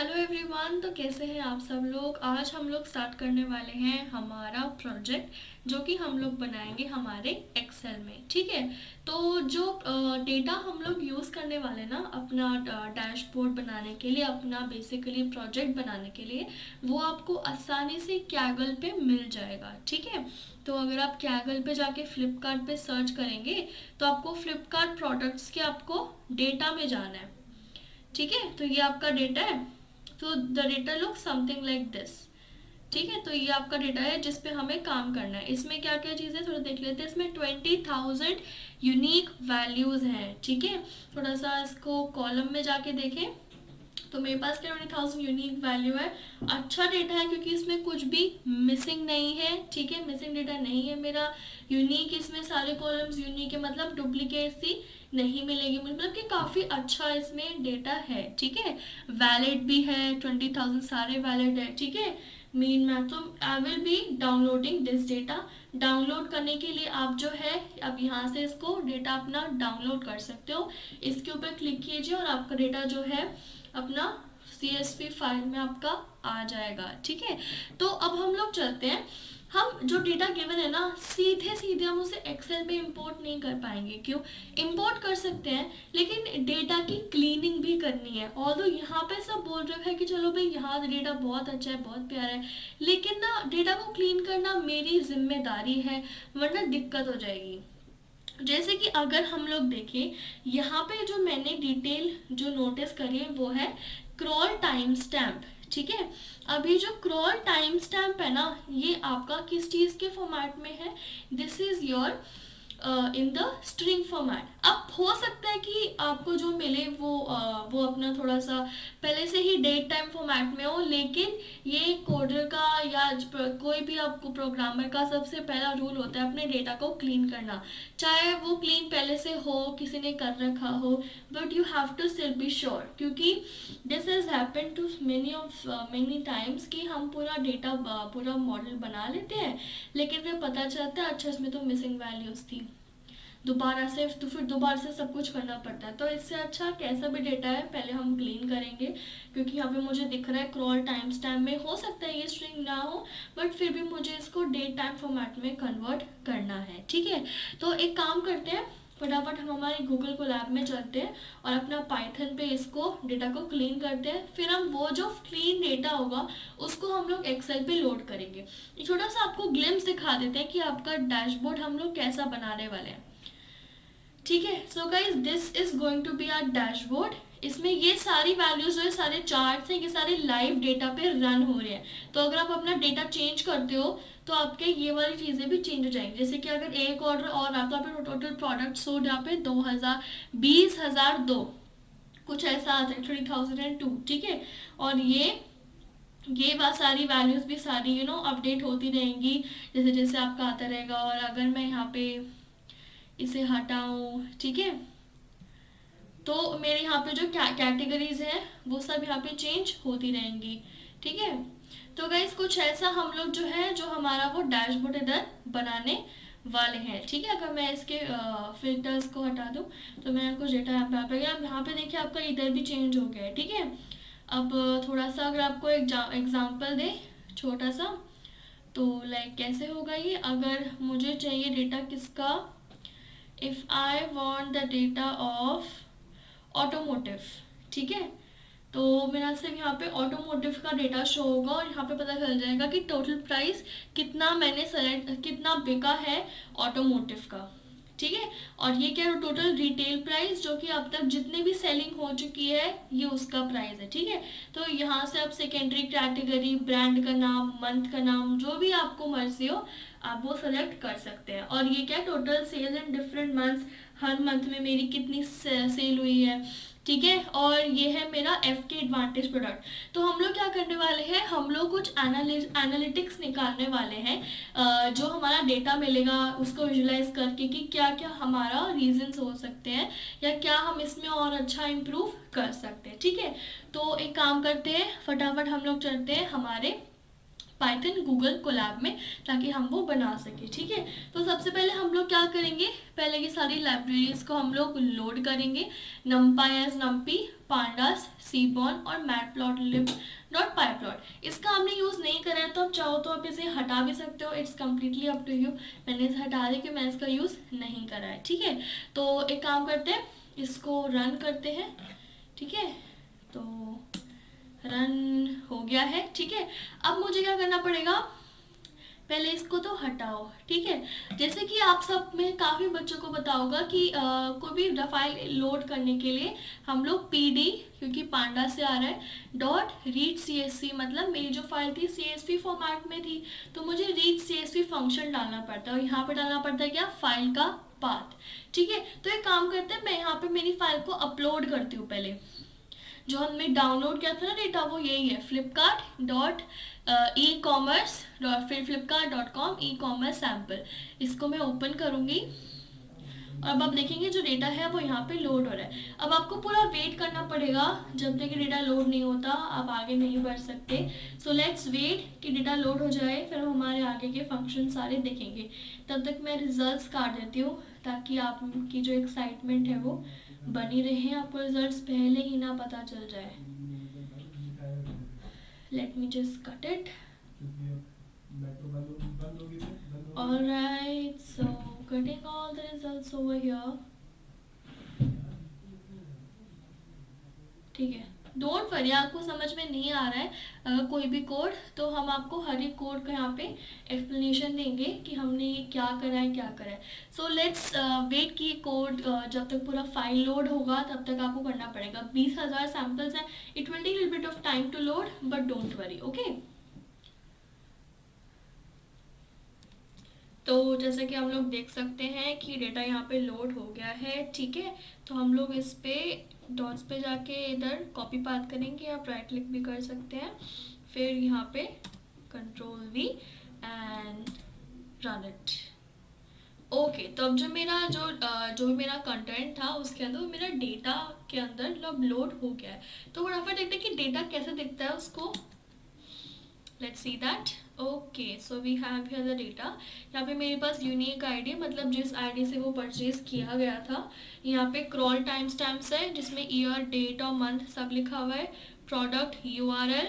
Hello everyone. तो कैसे हैं आप सब लोग। आज हम लोग स्टार्ट करने वाले हैं हमारा प्रोजेक्ट जो कि हम लोग बनाएंगे हमारे एक्सेल में। ठीक है। तो जो डेटा हम लोग यूज़ करने वाले ना अपना डैशबोर्ड बनाने के लिए, अपना बेसिकली प्रोजेक्ट बनाने के लिए, वो आपको आसानी से कैगल पे मिल जाएगा। ठीक है। तो अगर आप कैगल पे जाके फ्लिपकार्ट पे सर्च करेंगे तो आपको फ्लिपकार्ट प्रोडक्ट्स के आपको डेटा में जाना है। ठीक है। तो ये आपका डेटा है। तो the data look something like this. ठीक है। तो ये आपका डेटा है जिस पे हमें काम करना है। इसमें क्या क्या चीज़ें थोड़ा देख लेते हैं। इसमें 20,000 यूनिक वैल्यूज़ हैं। ठीक है। थोड़ा सा इसको कॉलम में जाके देखें तो मेरे पास क्या 20,000 यूनिक वैल्यू है। अच्छा डेटा है क्योंकि इसमें कुछ भी मिसिंग नहीं है। ठीक है। मिसिंग डेटा नहीं है मेरा। यूनिक, इसमें सारे कॉलम्स यूनिक है, मतलब डुप्लीकेट सी नहीं मिलेगी, मतलब कि काफ़ी अच्छा इसमें डेटा है। ठीक है। वैलिड भी है, 20,000 सारे वैलिड है। ठीक है। मीन मैथ, तो I will be downloading this data. Download करने के लिए आप जो है अब यहाँ से इसको डेटा अपना डाउनलोड कर सकते हो। इसके ऊपर क्लिक कीजिए और आपका डेटा जो है अपना CSV फाइल में आपका आ जाएगा। ठीक है। तो अब हम लोग चलते हैं। हम जो डेटा गिवन है ना, सीधे सीधे हम उसे एक्सेल में इंपोर्ट नहीं कर पाएंगे। क्यों? इंपोर्ट कर सकते हैं लेकिन डेटा की क्लीनिंग भी करनी है। ऑल्दो यहाँ पे सब बोल रहे हैं कि चलो भाई यहाँ डेटा बहुत अच्छा है, बहुत प्यारा है, लेकिन ना डेटा को क्लीन करना मेरी जिम्मेदारी है, वरना दिक्कत हो जाएगी। जैसे कि अगर हम लोग देखें यहाँ पे जो मैंने डिटेल जो नोटिस करी है वो है क्रॉल टाइम स्टैम्प। ठीक है। अभी जो क्रॉल टाइम स्टैम्प है ना, ये आपका किस चीज़ के फॉर्मेट में है? This is your in the string format. अब हो सकता है कि आपको जो मिले वो अपना थोड़ा सा पहले से ही डेट टाइम फॉर्मेट में हो, लेकिन ये कोडर का या कोई भी आपको प्रोग्रामर का सबसे पहला रूल होता है अपने डेटा को क्लीन करना। चाहे वो क्लीन पहले से हो, किसी ने कर रखा हो, but you have to still be sure, क्योंकि this has happened to many times कि हम पूरा डेटा पूरा मॉडल बना लेते हैं, लेकिन फिर पता चलता है अच्छा इसमें तो मिसिंग वैल्यूज थी, दोबारा से तो फिर दोबारा से सब कुछ करना पड़ता है। तो इससे अच्छा कैसा भी डेटा है पहले हम क्लीन करेंगे, क्योंकि यहाँ पे मुझे दिख रहा है क्रॉल टाइम स्टैम्प में, हो सकता है ये स्ट्रिंग ना हो, बट फिर भी मुझे इसको डेट टाइम फॉर्मेट में कन्वर्ट करना है। ठीक है। तो एक काम करते हैं, फटाफट हम हमारे गूगल कोलैब में चलते हैं और अपना पाइथन पे इसको डेटा को क्लीन करते हैं। फिर हम वो जो क्लीन डेटा होगा उसको हम लोग एक्सेल पे लोड करेंगे। एक छोटा सा आपको ग्लिम्स दिखा देते हैं कि आपका डैशबोर्ड हम लोग कैसा बनाने वाले हैं। ठीक है। So guys this is going to be our dashboard. इसमें ये सारी वैल्यूज जो है, सारे चार्ट्स हैं, ये सारे लाइव डेटा पे रन हो रहे हैं। तो अगर आप अपना डेटा चेंज करते हो तो आपके ये वाली चीज़ें भी चेंज हो जाएंगी। जैसे कि अगर एक ऑर्डर और आता है पे टोटल प्रोडक्ट्स हो जहाँ पे 2000 20,002 कुछ ऐसा आता है, 30,002। ठीक है। और ये बात सारी वैल्यूज भी सारी अपडेट होती रहेंगी जैसे जैसे आपका आता रहेगा। और अगर मैं यहाँ पे इसे हटाऊं, ठीक है, तो मेरे यहाँ पे जो कैटेगरीज हैं वो सब यहाँ पे चेंज होती रहेंगी। ठीक है। तो गाइस कुछ ऐसा हम लोग जो है जो हमारा वो डैशबोर्ड इधर बनाने वाले हैं। ठीक है। अगर मैं इसके फिल्टर्स को हटा दूँ तो मैं कुछ डेटा यहाँ पे आ गया। यहाँ पे देखिए आपका इधर भी चेंज हो गया है। ठीक है। अब थोड़ा सा अगर आपको एक एग्जाम्पल दे छोटा सा, तो लाइक कैसे होगा ये, अगर मुझे चाहिए डेटा किसका, if I want the data of automotive. ठीक है। तो मेरा सिर्फ यहाँ पे ऑटोमोटिव का डेटा शो होगा और यहाँ पे पता चल जाएगा कि टोटल प्राइस कितना मैंने सेलेक्ट, कितना बिका है ऑटोमोटिव का। ठीक है। और ये क्या है, टोटल रिटेल प्राइस जो कि अब तक जितने भी सेलिंग हो चुकी है ये उसका प्राइस है। ठीक है। तो यहाँ से आप सेकेंडरी कैटेगरी, ब्रांड का नाम, मंथ का नाम, जो भी आपको मर्जी हो आप वो सेलेक्ट कर सकते हैं। और ये क्या, total sale in different months, her month में मेरी कितनी सेल हुई है। ठीक है। और ये है मेरा एफ के एडवांटेज प्रोडक्ट। तो हम लोग क्या करने वाले हैं, हम लोग कुछ एनालिटिक्स निकालने वाले हैं, जो हमारा डेटा मिलेगा उसको विजुलाइज करके कि क्या क्या हमारा रीजंस हो सकते हैं या क्या हम इसमें और अच्छा इम्प्रूव कर सकते हैं। ठीक है। तो एक काम करते हैं, फटाफट हम लोग चलते हैं हमारे पाइथन गूगल कोलैब में, ताकि हम वो बना सके। ठीक है, तो सबसे पहले हम लोग क्या करेंगे, पहले ये सारी लाइब्रेरीज को हम लोग लोड करेंगे। numpy एज नम्पी, पांडास, सीबॉन और matplotlib.pyplot। इसका हमने यूज़ नहीं करा है, तो आप चाहो तो आप इसे हटा भी सकते हो, it's completely up to you. मैंने इसे हटा दिया कि मैं इसका यूज़ नहीं करा है। ठीक है, तो एक काम करते हैं, इसको रन करते हैं। ठीक है, तो रन हो गया है। ठीक है, अब मुझे क्या करना पड़ेगा, पहले इसको तो हटाओ। ठीक है, जैसे कि आप सब में काफ़ी बच्चों को पता होगा कि कोई भी फाइल लोड करने के लिए हम लोग pd, क्योंकि पांडा से आ रहा है, .read_csv, मतलब मेरी जो फाइल थी csv फॉर्मेट में थी, तो मुझे read_csv फंक्शन डालना पड़ता है, और यहाँ पे डालना पड़ता है क्या, फाइल का पाथ। ठीक है, तो एक काम करते हैं, मैं यहाँ पे मेरी फाइल को अपलोड करती हूँ। पहले जो हमने डाउनलोड किया था ना डेटा, वो यही है, flipkart.e-commerce, फिर flipkart.com e-commerce सैम्पल। इसको मैं ओपन करूँगी, और अब आप देखेंगे जो डेटा है वो यहाँ पे लोड हो रहा है। अब आपको पूरा वेट करना पड़ेगा, जब तक डेटा लोड नहीं होता आप आगे नहीं बढ़ सकते। सो लेट्स वेट कि डेटा लोड हो जाए, फिर हम हमारे आगे के फंक्शन सारे देखेंगे। तब तक मैं रिजल्ट्स काट देती हूँ, ताकि आपकी जो एक्साइटमेंट है वो बनी रहे, आपको रिजल्ट्स पहले ही ना पता चल जाए। Let me just cut it. Alright, so cutting all the results over here. ठीक है, डोंट वरी, आपको समझ में नहीं आ रहा है अगर कोई भी कोड, तो हम आपको हर एक कोड का यहाँ पे एक्सप्लेनेशन देंगे कि हमने ये क्या करा है, क्या करा है। सो लेट्स वेट कि कोड जब तक पूरा फाइल लोड होगा तब तक आपको करना पड़ेगा। 20,000 सैम्पल्स हैं, it will take little bit of time to load, but don't worry. Okay, तो जैसे कि हम लोग देख सकते हैं कि डेटा यहाँ पे लोड हो गया है। ठीक है, तो हम लोग इस पे डॉट्स पे जाके इधर कॉपी पाथ करेंगे, आप राइट क्लिक भी कर सकते हैं, फिर यहाँ पे control V and run it. Okay, तो अब जो मेरा कंटेंट था उसके अंदर, मेरा डेटा के अंदर अब लोड हो गया है। तो फटाफट देखते हैं कि डेटा कैसे दिखता है उसको। Let's see that. Okay, so we have here the data. यहाँ पे मेरे पास यूनिक आईडी, मतलब जिस आईडी से वो परचेज किया गया था। यहाँ पे क्रॉल टाइम स्टैम्प्स है, जिसमें ईयर, डेट और मंथ सब लिखा हुआ है। Product URL,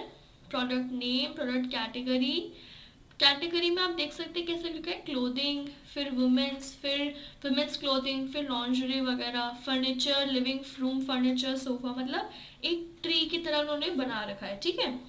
product name, product category. Category में आप देख सकते हैं कैसे लिखा है, क्लोथिंग, फिर वुमेन्स, फिर वुमेन्स क्लोथिंग, फिर लॉन्जरी वगैरह, furniture, living room furniture, sofa, मतलब एक ट्री की तरह उन्होंने बना रखा है। ठीक है,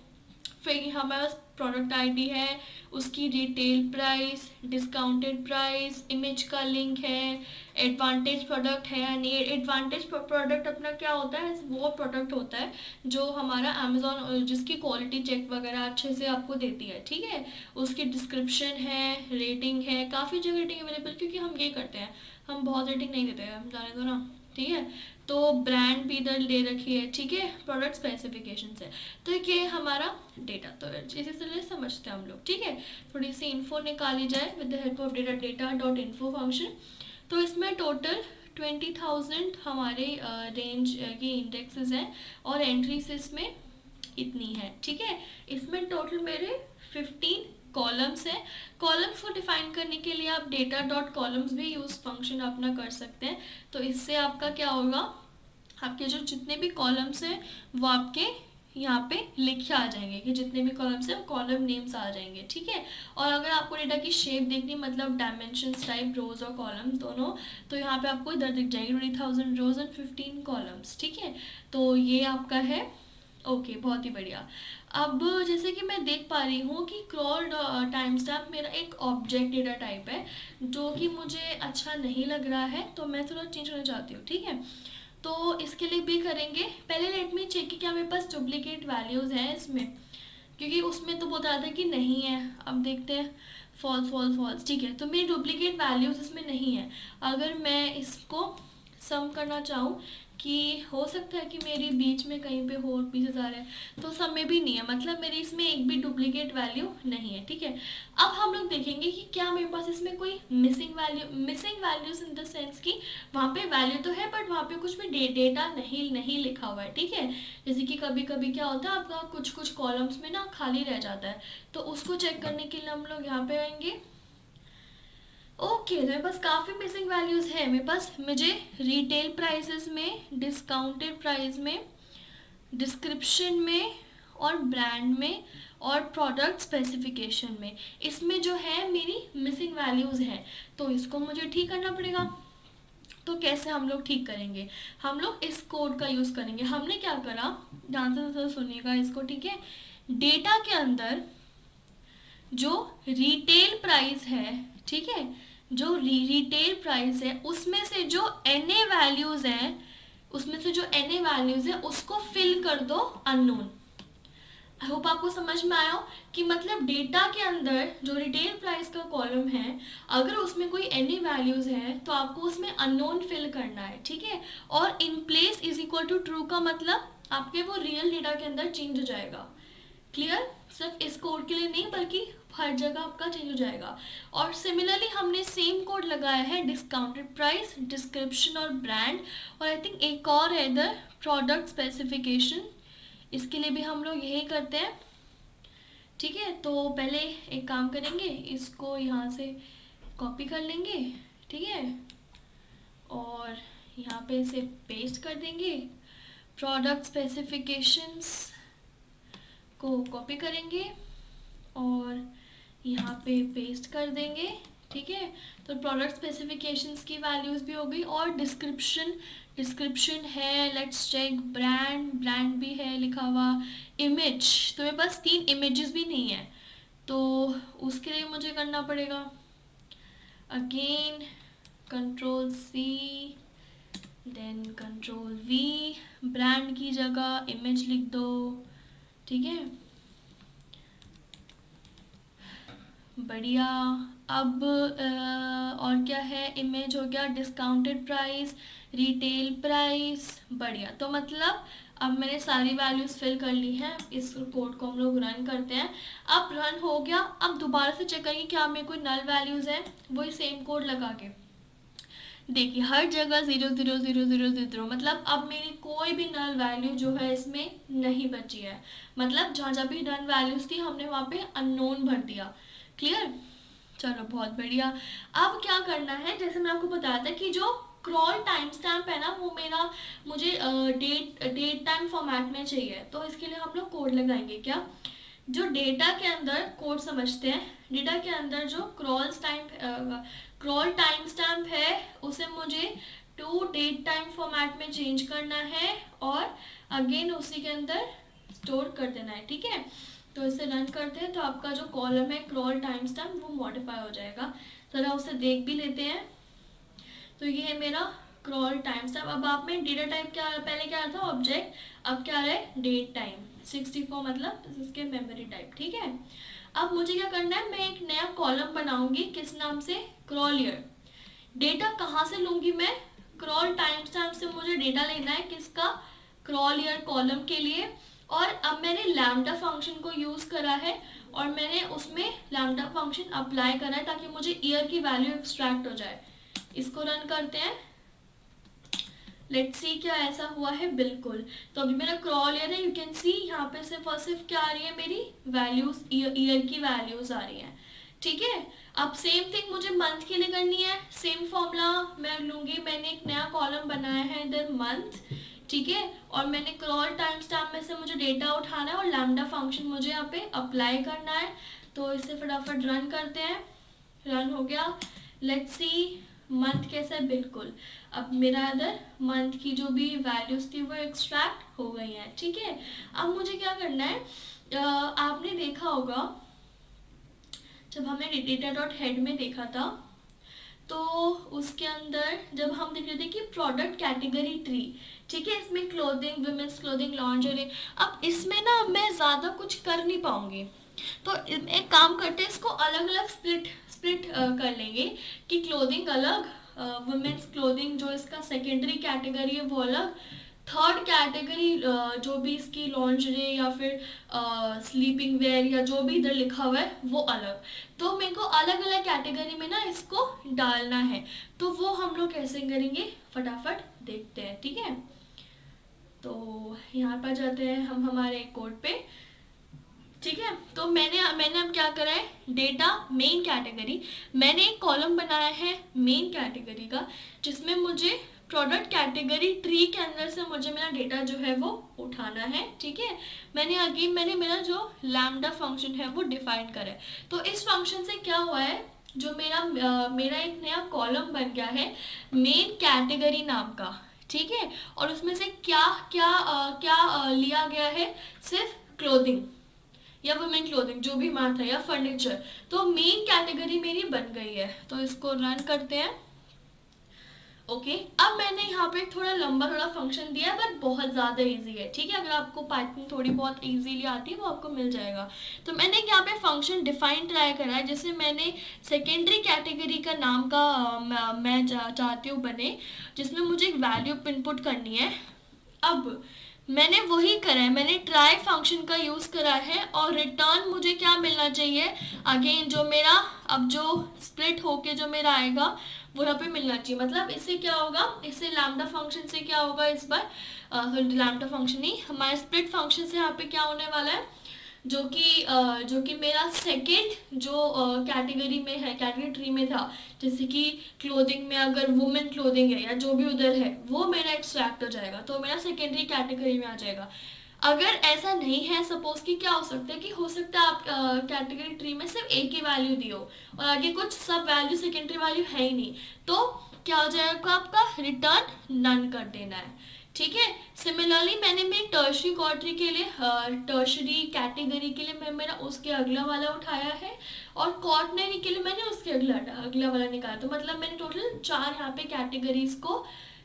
फिर हमारे पास प्रोडक्ट आईडी है, उसकी retail price, discounted price, image का लिंक है, एडवांटेज प्रोडक्ट है या नहीं। एडवांटेज प्रोडक्ट अपना क्या होता है, वो प्रोडक्ट होता है जो हमारा अमेजोन, जिसकी क्वालिटी चेक वगैरह अच्छे से आपको देती है। ठीक है, उसकी डिस्क्रिप्शन है, रेटिंग है, काफ़ी जगह रेटिंग अवेलेबल, क्योंकि हम ये करते हैं, हम बहुत रेटिंग नहीं देते हैं, हम जाने दो ना। ठीक है, तो ब्रांड भी इधर दे रखी है। ठीक है, प्रोडक्ट स्पेसिफिकेशन है। तो ये हमारा डेटा, तो इसी तरह समझते हैं हम लोग। ठीक है, थोड़ी सी इन्फो निकाली जाए विद द हेल्प ऑफ डेटा.info फंक्शन। तो इसमें टोटल 20,000 हमारे रेंज के इंडेक्सेस हैं, और एंट्रीज इसमें इतनी है। ठीक है, इसमें टोटल मेरे 15 कॉलम्स हैं। कॉलम्स को डिफाइन करने के लिए आप data.columns भी यूज फंक्शन अपना कर सकते हैं। तो इससे आपका क्या होगा, आपके जो जितने भी कॉलम्स हैं वो आपके यहाँ पे लिखे आ जाएंगे, कि जितने भी कॉलम्स हैं कॉलम नेम्स आ जाएंगे। ठीक है, और अगर आपको डेटा की शेप देखनी, मतलब डायमेंशंस टाइप, रोज और कॉलम्स दोनों, तो यहाँ पे आपको इधर दिख जाएगी 20,000 रोज एंड 15 कॉलम्स। ठीक है, तो ये आपका है। ओके, बहुत ही बढ़िया। अब जैसे कि मैं देख पा रही हूँ कि क्रॉल टाइम स्टैम्प मेरा एक ऑब्जेक्ट डेटा टाइप है, जो कि मुझे अच्छा नहीं लग रहा है, तो मैं थोड़ा चेंज करना चाहती हूँ। ठीक है, तो इसके लिए भी करेंगे, पहले लेट मी चेक कि क्या मेरे पास डुप्लीकेट वैल्यूज़ हैं इसमें, क्योंकि उसमें तो बता था कि नहीं है। अब देखते हैं, फॉल्स फॉल्स फॉल्स। ठीक है, तो मेरी डुप्लीकेट वैल्यूज़ इसमें नहीं है। अगर मैं इसको सम करना चाहूँ कि हो सकता है कि मेरी बीच में कहीं पे और पीसेस आ रहे हैं, तो सब में भी नहीं है, मतलब मेरी इसमें एक भी डुप्लीकेट वैल्यू नहीं है, ठीक है। अब हम लोग देखेंगे कि क्या मेरे पास इसमें कोई missing values in the sense कि वहाँ पे वैल्यू तो है बट वहाँ पे कुछ भी डेटा नहीं लिखा हुआ है, ठीक है। जैसे कि कभी कभी क्या होता है, आपका कुछ कुछ कॉलम्स में ना खाली रह जाता है, तो उसको चेक करने के लिए हम लोग यहाँ पे आएंगे। ओके, तो मेरे पास काफ़ी मिसिंग वैल्यूज़ है। मेरे पास मुझे रिटेल प्राइसेस में, डिस्काउंटेड प्राइस में, डिस्क्रिप्शन में और ब्रांड में और प्रोडक्ट स्पेसिफिकेशन में, इसमें जो है मेरी मिसिंग वैल्यूज़ हैं, तो इसको मुझे ठीक करना पड़ेगा। तो कैसे हम लोग ठीक करेंगे? हम लोग इस कोड का यूज़ करेंगे। हमने क्या करा, ध्यान से सुनिएगा इसको, ठीक है। डेटा के अंदर जो रिटेल प्राइस है, ठीक है, जो रिटेल प्राइस है उसमें से जो एनए वैल्यूज हैं, उसमें से जो एनए वैल्यूज है उसको फिल कर दो अननोन। आई होप आपको समझ में आया हो कि मतलब डेटा के अंदर जो रिटेल प्राइस का कॉलम है, अगर उसमें कोई एनी वैल्यूज है तो आपको उसमें अननोन फिल करना है, ठीक है। और in place is equal to true का मतलब आपके वो रियल डेटा के अंदर चेंज हो जाएगा। क्लियर? सिर्फ इस कोड के लिए नहीं बल्कि हर जगह आपका चेंज हो जाएगा। और सिमिलरली हमने सेम कोड लगाया है डिस्काउंटेड प्राइस, डिस्क्रिप्शन और ब्रांड, और आई थिंक एक और है इधर प्रोडक्ट स्पेसिफिकेशन, इसके लिए भी हम लोग यही करते हैं, ठीक है। तो पहले एक काम करेंगे, इसको यहाँ से कॉपी कर लेंगे, ठीक है, और यहाँ पे इसे पेस्ट कर देंगे। प्रोडक्ट स्पेसिफिकेशंस को कॉपी करेंगे और यहाँ पे पेस्ट कर देंगे, ठीक है। तो प्रोडक्ट स्पेसिफिकेशंस की वैल्यूज़ भी हो गई, और डिस्क्रिप्शन है, लेट्स चेक, ब्रांड भी है लिखा हुआ, इमेज, तो मेरे पास 3 इमेजेस भी नहीं है, तो उसके लिए मुझे करना पड़ेगा again Ctrl+C then Ctrl+V, brand की जगह इमेज लिख दो, ठीक है, बढ़िया। अब और क्या है, इमेज हो गया, डिस्काउंटेड प्राइस, रिटेल प्राइस, बढ़िया। तो मतलब अब मैंने सारी वैल्यूज़ फिल कर ली हैं। इस कोड को हम लोग रन करते हैं। अब रन हो गया, अब दोबारा से चेक करेंगे क्या मेरे कोई नल वैल्यूज़ हैं, वही सेम कोड लगा के देखिए हर जगह 0 0 0 0 0 मतलब अब मेरी कोई भी नल वैल्यू जो है इसमें नहीं बची है, मतलब जहाँ जहाँ भी नल वैल्यूज़ थी हमने वहाँ पे अननोन भर दिया। क्लियर? चलो बहुत बढ़िया। अब क्या करना है, जैसे मैं आपको बताया था कि जो क्रॉल टाइम स्टैम्प है ना, वो मुझे डेट टाइम फॉर्मेट में चाहिए, तो इसके लिए हम लोग कोड लगाएंगे। क्या? जो डेटा के अंदर कोड समझते हैं, डेटा के अंदर जो क्रॉल टाइम स्टैम्प है उसे मुझे टू डेट टाइम फॉर्मेट में चेंज करना है और अगेन उसी के अंदर स्टोर कर देना है, ठीक है। तो इसे रन करते हैं, तो आपका जो कॉलम है क्रॉल टाइम स्टैम्प वो मॉडिफाई हो जाएगा। जरा उसे देख भी लेते हैं। तो ये है मेरा क्रॉल टाइम स्टैम्प। अब आप में डेटा टाइप क्या, पहले क्या था ऑब्जेक्ट, अब क्या है डेट टाइम 64, मतलब इसके मेमोरी टाइप, ठीक है। अब मुझे क्या करना है, मैं एक नया कॉलम बनाऊंगी, किस नाम से, क्रॉल ईयर। डेटा कहाँ से लूंगी मैं, क्रॉल टाइम स्टैम्प से मुझे डेटा लेना है, किसका, क्रॉल ईयर कॉलम के लिए। और अब मैंने लैम्डा फंक्शन को यूज़ करा है और मैंने उसमें लैम्डा फंक्शन अप्लाई करा है ताकि मुझे ईयर की वैल्यू एक्सट्रैक्ट हो जाए। इसको रन करते हैं, लेट्स सी क्या ऐसा हुआ है। बिल्कुल, तो अभी मेरा क्रॉल ईयर है, यू कैन सी यहाँ पे सिर्फ और सिर्फ क्या आ रही है, मेरी वैल्यूज, ईयर की वैल्यूज आ रही हैं, ठीक है। अब सेम थिंग मुझे मंथ के लिए करनी है, सेम फॉर्मूला मैं लूंगी। मैंने एक नया कॉलम बनाया है इधर मंथ, ठीक है, और मैंने क्रॉल टाइम स्टैम्प में से मुझे डेटा उठाना है और लैम्डा फंक्शन मुझे यहाँ पे अप्लाई करना है। तो इसे फटाफट रन करते हैं, रन हो गया। लेट्स सी मंथ कैसा है, बिल्कुल अब मेरा इधर मंथ की जो भी वैल्यूज थी वो एक्सट्रैक्ट हो गई हैं, ठीक है। अब मुझे क्या करना है, आपने देखा होगा जब हमने डेटा डॉट हेड में देखा था तो उसके अंदर जब हम देख रहे थे कि प्रोडक्ट कैटेगरी ट्री, ठीक है, इसमें क्लोथिंग, वुमेन्स क्लोथिंग, लॉन्जरी। अब इसमें ना मैं ज़्यादा कुछ कर नहीं पाऊंगी, तो एक काम करते हैं, इसको अलग अलग स्प्लिट कर लेंगे कि क्लोथिंग अलग, वुमेन्स क्लोथिंग जो इसका सेकेंडरी कैटेगरी है वो अलग, थर्ड कैटेगरी जो भी इसकी लॉन्जरी या फिर स्लीपिंग वेयर या जो भी इधर लिखा हुआ है वो अलग। तो मेरे को अलग अलग कैटेगरी में ना इसको डालना है, तो वो हम लोग कैसे करेंगे फटाफट देखते हैं, ठीक है। तो यहाँ पर जाते हैं हम हमारे कोड पे, ठीक है। तो मैंने अब क्या करा है, डेटा मेन कैटेगरी, मैंने एक कॉलम बनाया है मेन कैटेगरी का, जिसमें मुझे प्रोडक्ट कैटेगरी ट्री के अंदर से मुझे मेरा डेटा जो है वो उठाना है, ठीक है। मैंने मेरा जो लैम्डा फंक्शन है वो डिफाइन करा है। तो इस फंक्शन से क्या हुआ है, जो मेरा एक नया कॉलम बन गया है मेन कैटेगरी नाम का, ठीक है। और उसमें से क्या क्या लिया गया है, सिर्फ क्लोथिंग या वुमेन क्लोथिंग जो भी मार्क है, या फर्नीचर। तो मेन कैटेगरी मेरी बन गई है, तो इसको रन करते हैं। ओके, अब मैंने यहाँ पे थोड़ा लंबा फंक्शन दिया है, बट बहुत ज़्यादा इजी है, ठीक है। अगर आपको पाइथन थोड़ी बहुत इजीली आती है वो आपको मिल जाएगा। तो मैंने यहाँ पे फंक्शन डिफाइन ट्राई करा है, जैसे मैंने सेकेंडरी कैटेगरी का नाम का मैं चाहती हूँ बने, जिसमें मुझे एक वैल्यू इनपुट करनी है। अब मैंने वही करा है, मैंने ट्राई फंक्शन का यूज़ करा है, और रिटर्न मुझे क्या मिलना चाहिए, अगेन जो मेरा अब जो स्प्लिट होके जो मेरा आएगा वो यहाँ पे मिलना चाहिए। मतलब इससे क्या होगा, इससे लैम्डा फंक्शन से क्या होगा, इस बार लैम्डा फंक्शन ही हमारे स्प्लिट फंक्शन से यहाँ पे क्या होने वाला है, जो कि मेरा सेकेंड जो कैटेगरी में है, कैटेगरी ट्री में था, जैसे कि क्लोथिंग में अगर वुमेन क्लोथिंग है या जो भी उधर है वो मेरा एक्सट्रैक्ट हो जाएगा, तो मेरा सेकेंडरी कैटेगरी में आ जाएगा। अगर ऐसा नहीं है, सपोज कि क्या हो सकता है कि हो सकता है आप कैटेगरी ट्री में सिर्फ एक ही वैल्यू दियो और आगे कुछ सब वैल्यू सेकेंडरी वैल्यू है ही नहीं, तो क्या हो जाएगा, आपका रिटर्न नन कर देना है, ठीक है। सिमिलरली मैंने मेरी टर्शरी क्वार्टरी के लिए, टर्शरी कैटेगरी के लिए मैं मेरा उसके अगला वाला उठाया है, और क्वार्टनरी के लिए मैंने उसके अगला वाला निकाला। तो मतलब मैंने टोटल 4 यहाँ पे कैटेगरीज को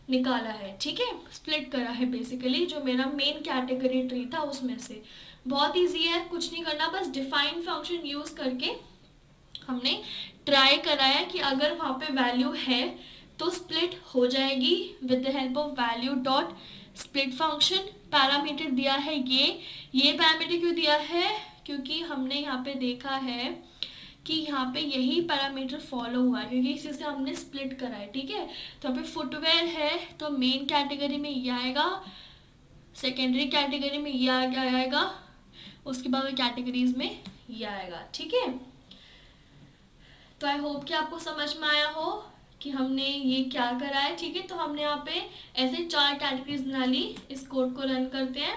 निकाला है, ठीक है, स्प्लिट करा है बेसिकली जो मेरा मेन कैटेगरी ट्री था उसमें से। बहुत ईजी है, कुछ नहीं करना, बस डिफाइन फंक्शन यूज करके हमने ट्राई कराया कि अगर वहाँ पे वैल्यू है तो स्प्लिट हो जाएगी with the help of value dot split function. Parameter दिया है ये पैरामीटर क्यों दिया है, क्योंकि हमने यहाँ पे देखा है कि यहाँ पे यही पैरामीटर फॉलो हुआ है, क्योंकि इसी से हमने स्प्लिट करा है, ठीक है। तो यहाँ पे फुटवेयर है तो मेन कैटेगरी में ये आएगा, सेकेंडरी कैटेगरी में ये आएगा, उसके बाद कैटेगरीज में ये आएगा, ठीक है। तो आई होप कि आपको समझ में आया हो कि हमने ये क्या करा है, ठीक है। तो हमने यहाँ पे ऐसे 4 कैटेगरीज बना ली, इस कोड को रन करते हैं,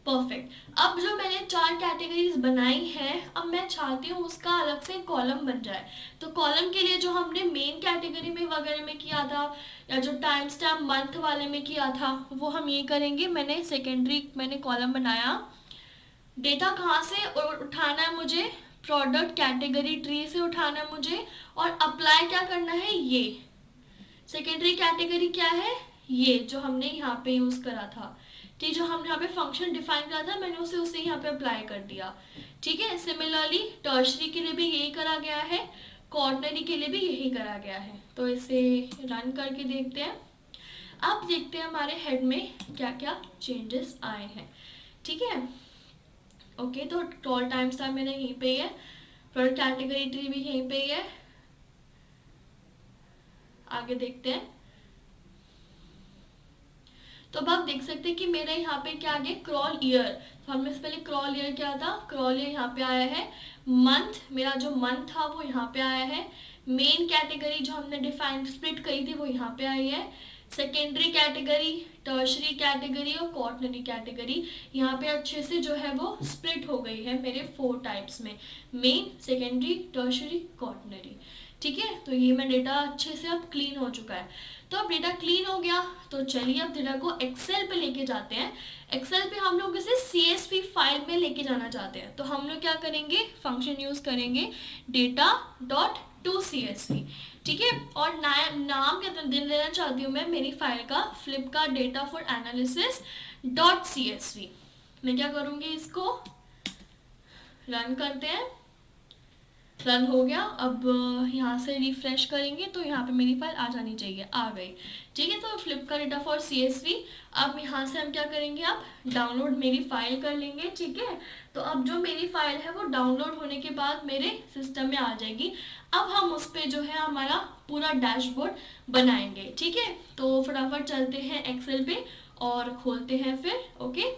परफेक्ट। अब जो मैंने 4 कैटेगरीज बनाई है, अब मैं चाहती हूँ उसका अलग से कॉलम बन जाए। तो कॉलम के लिए जो हमने मेन कैटेगरी में वगैरह में किया था, या जो टाइम स्टैम्प मंथ वाले में किया था, वो हम ये करेंगे। मैंने कॉलम बनाया, डेटा कहाँ से उठाना है मुझे, प्रोडक्ट कैटेगरी ट्री से उठाना है मुझे, और अप्लाई क्या करना है, ये सेकेंडरी कैटेगरी क्या है, ये जो हमने यहाँ पे यूज करा था, ठीक, जो हमने यहाँ पे फंक्शन डिफाइन करा था, मैंने उसे यहाँ पे अप्लाई कर दिया, ठीक है। सिमिलरली टर्शरी के लिए भी यही करा गया है, क्वार्टनरी के लिए भी यही करा गया है। तो इसे रन करके देखते हैं। अब देखते हैं हमारे हेड में क्या क्या चेंजेस आए हैं, ठीक है। ओके, तो टोल टाइम्स था मेरा यहीं पे ही है, प्रोडक्ट कैटेगरी ट्री भी यहीं पे ही है। आगे देखते हैं। तो अब आप देख सकते हैं कि मेरे यहाँ पे क्या आ गया, क्रॉल ईयर। तो हमने से पहले क्रॉल ईयर क्या था, क्रॉल ईयर यहाँ पे आया है। मंथ, मेरा जो मंथ था वो यहाँ पे आया है। मेन कैटेगरी जो हमने डिफाइन स्प्लिट करी थी वो यहाँ पे आई है। सेकेंडरी कैटेगरी, टर्शरी कैटेगरी और क्वार्टनरी कैटेगरी यहाँ पे अच्छे से जो है वो स्प्लिट हो गई है मेरे 4 टाइप्स में, मेन, सेकेंडरी, टर्शरी, क्वार्टनरी, ठीक है। तो ये मैं डेटा अच्छे से अब क्लीन हो चुका है। तो अब डेटा क्लीन हो गया, तो चलिए अब डेटा को एक्सेल पे लेके जाते हैं। एक्सेल पे हम लोग इसे CSV फाइल में लेके जाना चाहते हैं, तो हम लोग क्या करेंगे, फंक्शन यूज करेंगे डेटा डॉट टू CSV, ठीक है। और नाम क्या देना चाहती हूँ मैं मेरी फाइल का, Flipkart data for analysis dot CSV। मैं क्या करूँगी, इसको रन करते हैं। रन हो गया। अब यहाँ से रिफ्रेश करेंगे तो यहाँ पे मेरी फाइल आ जानी चाहिए, आ गई। ठीक है, तो फ्लिपकार्ट डेटा फॉर CSV। अब यहाँ से हम क्या करेंगे, अब डाउनलोड मेरी फाइल कर लेंगे। ठीक है, तो अब जो मेरी फाइल है वो डाउनलोड होने के बाद मेरे सिस्टम में आ जाएगी। अब हम उस पर जो है हमारा पूरा डैशबोर्ड बनाएंगे। ठीक है, तो फटाफट चलते हैं एक्सेल पे और खोलते हैं फिर। ओके,